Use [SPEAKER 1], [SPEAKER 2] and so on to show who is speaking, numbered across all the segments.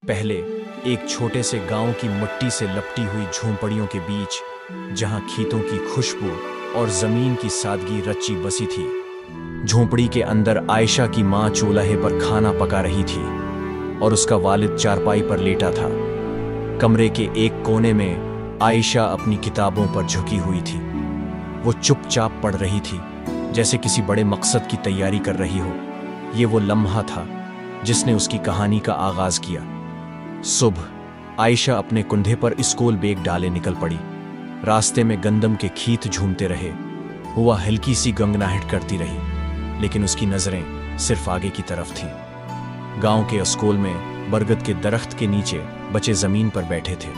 [SPEAKER 1] पहले एक छोटे से गांव की मिट्टी से लपटी हुई झोंपड़ियों के बीच, जहां खेतों की खुशबू और जमीन की सादगी रची बसी थी। झोंपड़ी के अंदर आयशा की मां चूल्हे पर खाना पका रही थी और उसका वालिद चारपाई पर लेटा था। कमरे के एक कोने में आयशा अपनी किताबों पर झुकी हुई थी। वो चुपचाप पढ़ रही थी, जैसे किसी बड़े मकसद की तैयारी कर रही हो। ये वो लम्हा था जिसने उसकी कहानी का आगाज किया। सुबह आयशा अपने कुंधे पर स्कूल बैग डाले निकल पड़ी। रास्ते में गंदम के खेत झूमते रहे। हुआ हल्की सी गंगनाहट करती रही, लेकिन उसकी नजरें सिर्फ आगे की तरफ थीं। गांव के स्कूल में बरगद के दरख्त के नीचे बच्चे जमीन पर बैठे थे।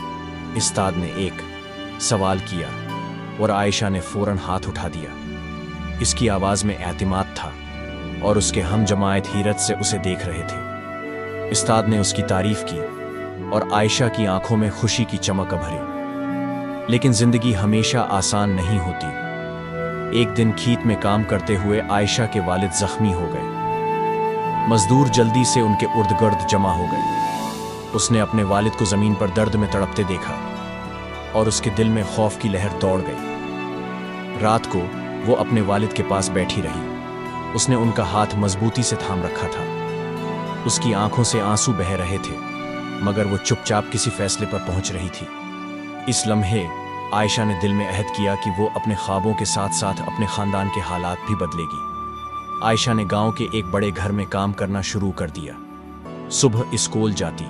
[SPEAKER 1] उस्ताद ने एक सवाल किया और आयशा ने फौरन हाथ उठा दिया। इसकी आवाज में एतमाद था और उसके हम जमायत हैरत से उसे देख रहे थे। उस्ताद ने उसकी तारीफ की और आयशा की आंखों में खुशी की चमक भरी। लेकिन जिंदगी हमेशा आसान नहीं होती। एक दिन खेत में काम करते हुए आयशा के वालिद जख्मी हो गए। मजदूर जल्दी से उनके इर्द गिर्द जमा हो गए। उसने अपने वालिद को जमीन पर दर्द में तड़पते देखा और उसके दिल में खौफ की लहर दौड़ गई। रात को वो अपने वालिद के पास बैठी रही। उसने उनका हाथ मजबूती से थाम रखा था। उसकी आंखों से आंसू बह रहे थे, मगर वो चुपचाप किसी फैसले पर पहुंच रही थी। इस लम्हे आयशा ने दिल में अहद किया कि वो अपने ख्वाबों के साथ साथ अपने खानदान के हालात भी बदलेगी। आयशा ने गांव के एक बड़े घर में काम करना शुरू कर दिया। सुबह स्कूल जाती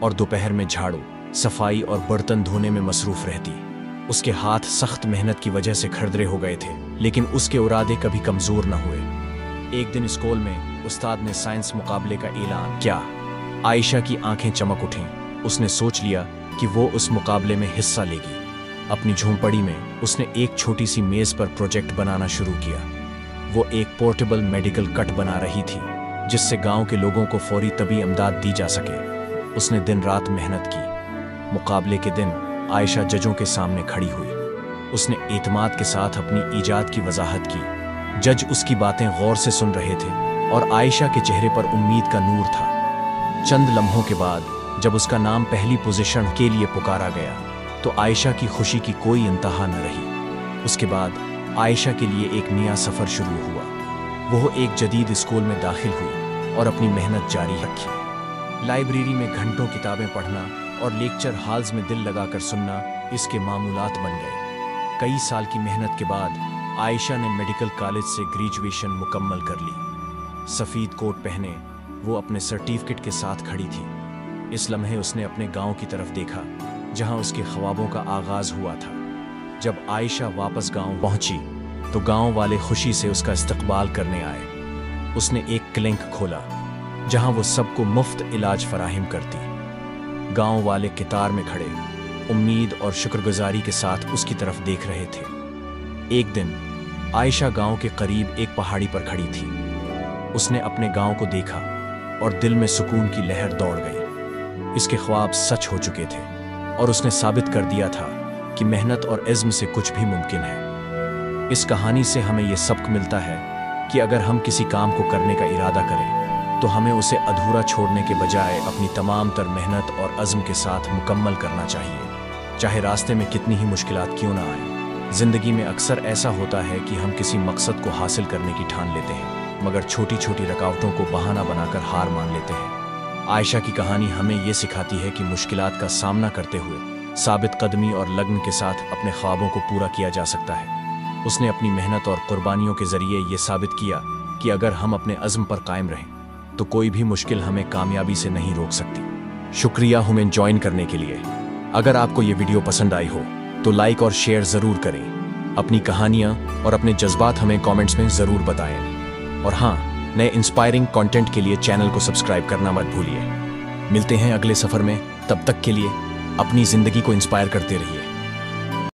[SPEAKER 1] और दोपहर में झाड़ू, सफाई और बर्तन धोने में मसरूफ रहती। उसके हाथ सख्त मेहनत की वजह से खरदरे हो गए थे, लेकिन उसके इरादे कभी कमजोर न हुए। एक दिन स्कूल में उस्ताद ने साइंस मुकाबले का ऐलान किया। आयशा की आंखें चमक उठीं। उसने सोच लिया कि वो उस मुकाबले में हिस्सा लेगी। अपनी झोंपड़ी में उसने एक छोटी सी मेज पर प्रोजेक्ट बनाना शुरू किया। वो एक पोर्टेबल मेडिकल किट बना रही थी, जिससे गांव के लोगों को फौरी तबी इमदाद दी जा सके। उसने दिन रात मेहनत की। मुकाबले के दिन आयशा जजों के सामने खड़ी हुई। उसने एतमाद के साथ अपनी ईजाद की वजाहत की। जज उसकी बातें गौर से सुन रहे थे और आयशा के चेहरे पर उम्मीद का नूर था। चंद लम्हों के बाद जब उसका नाम पहली पोजीशन के लिए पुकारा गया, तो आयशा की खुशी की कोई इंतहा न रही। उसके बाद आयशा के लिए एक नया सफ़र शुरू हुआ। वो एक जदीद स्कूल में दाखिल हुई और अपनी मेहनत जारी रखी। लाइब्रेरी में घंटों किताबें पढ़ना और लेक्चर हॉल्स में दिल लगाकर सुनना इसके मामूलात बन गए। कई साल की मेहनत के बाद आयशा ने मेडिकल कॉलेज से ग्रेजुएशन मुकम्मल कर ली। सफ़ेद कोट पहने वो अपने सर्टिफिकेट के साथ खड़ी थी। इस लम्हे उसने अपने गांव की तरफ देखा, जहां उसके ख्वाबों का आगाज हुआ था। जब आयशा वापस गांव पहुंची तो गांव वाले खुशी से उसका इस्तकबाल करने आए। उसने एक क्लिनिक खोला जहां वो सबको मुफ्त इलाज फराहम करती। गांव वाले कतार में खड़े उम्मीद और शुक्रगुजारी के साथ उसकी तरफ देख रहे थे। एक दिन आयशा गांव के करीब एक पहाड़ी पर खड़ी थी। उसने अपने गांव को देखा और दिल में सुकून की लहर दौड़ गई। इसके ख्वाब सच हो चुके थे और उसने साबित कर दिया था कि मेहनत और इज़्म से कुछ भी मुमकिन है। इस कहानी से हमें यह सबक मिलता है कि अगर हम किसी काम को करने का इरादा करें तो हमें उसे अधूरा छोड़ने के बजाय अपनी तमाम तर मेहनत और अज़्म के साथ मुकम्मल करना चाहिए, चाहे रास्ते में कितनी ही मुश्किलात क्यों ना आए। जिंदगी में अक्सर ऐसा होता है कि हम किसी मकसद को हासिल करने की ठान लेते हैं, मगर छोटी छोटी रुकावटों को बहाना बनाकर हार मान लेते हैं। आयशा की कहानी हमें ये सिखाती है कि मुश्किलात का सामना करते हुए साबित कदमी और लगन के साथ अपने ख्वाबों को पूरा किया जा सकता है। उसने अपनी मेहनत और कुर्बानियों के जरिए ये साबित किया कि अगर हम अपने अज़्म पर कायम रहें तो कोई भी मुश्किल हमें कामयाबी से नहीं रोक सकती। शुक्रिया हमें ज्वाइन करने के लिए। अगर आपको ये वीडियो पसंद आई हो तो लाइक और शेयर ज़रूर करें। अपनी कहानियाँ और अपने जज्बात हमें कमेंट्स में ज़रूर बताएं। और हाँ, नए इंस्पायरिंग कंटेंट के लिए चैनल को सब्सक्राइब करना मत भूलिए। मिलते हैं अगले सफ़र में। तब तक के लिए अपनी ज़िंदगी को इंस्पायर करते रहिए।